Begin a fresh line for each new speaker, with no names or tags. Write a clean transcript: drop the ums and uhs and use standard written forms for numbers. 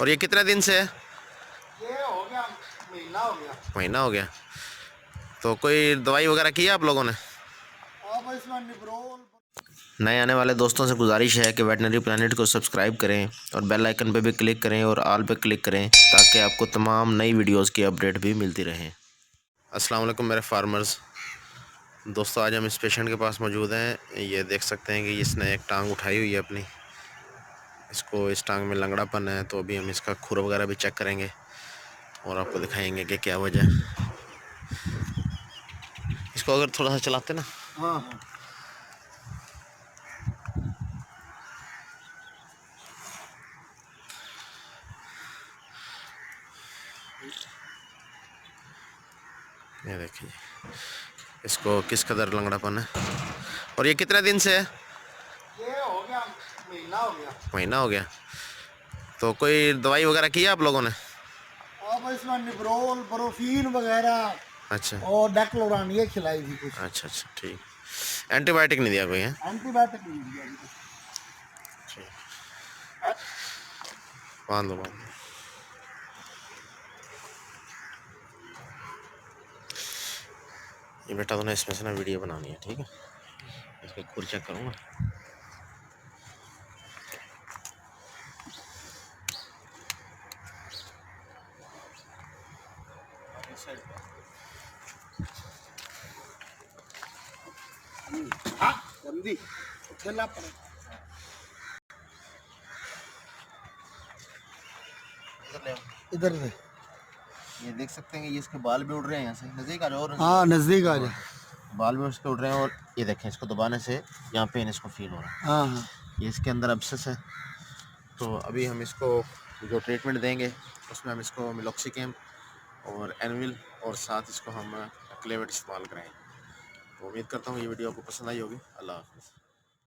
और ये कितने दिन से है?
ये हो गया महीना हो गया।
महीना हो गया। तो कोई दवाई वगैरह की है आप लोगों ने?
अब इसमें निब्रोल।
नए आने वाले दोस्तों से गुजारिश है कि वेटनरी प्लानट को सब्सक्राइब करें और बेल आइकन पे भी क्लिक करें और ऑल पे क्लिक करें ताकि आपको तमाम नई वीडियोस की अपडेट भी मिलती रहे। अस्सलाम वालेकुम मेरे फार्मर्स दोस्तों, आज हम इस पेशेंट के पास मौजूद हैं। ये देख सकते हैं कि इसने एक टांग उठाई हुई है अपनी, इसको इस टांग में लंगड़ापन है। तो अभी हम इसका खुर वगैरह भी चेक करेंगे और आपको दिखाएंगे कि क्या वजह है। इसको अगर थोड़ा सा चलाते ना।
हाँ हाँ।
ये देखिए इसको किस कदर लंगड़ापन है। और ये कितने दिन से है?
ये हो गया महीना हो गया।
महीना हो गया। तो कोई दवाई वगैरह की है आप लोगों ने?
अब इसमें निब्रोल ब्रोफीन वगैरह
अच्छा
और डेक्लोरान ये खिलाई थी कुछ।
अच्छा अच्छा, ठीक। एंटीबायोटिक नहीं दिया कोई है?
एंटीबायोटिक नहीं दिया अभी तक।
ठीक, बांध दो बांध दो। ये बेटा तूने इसमें से ना वीडियो बनानी है, ठीक है? इसका खुर चेक करूँगा।
हाँ जल्दी खेलना पड़ेगा। इधर से
ये देख सकते हैं कि ये इसके बाल भी उड़ रहे हैं यहाँ से। नज़दीक आ जाओ और
हाँ नजदीक आ जा।
बाल भी उसके उड़ रहे हैं। और ये देखें, इसको दबाने से यहाँ पेन इसको फील हो रहा है।
हाँ हाँ।
ये इसके अंदर अब्सेस है। तो अभी हम इसको जो ट्रीटमेंट देंगे उसमें हम इसको मिलॉक्सिकेम और एनविल और साथ इसको हम क्लेवेट इस्तेमाल करेंगे। तो उम्मीद करता हूँ ये वीडियो आपको पसंद आई होगी। अल्लाह हाफ़िज़।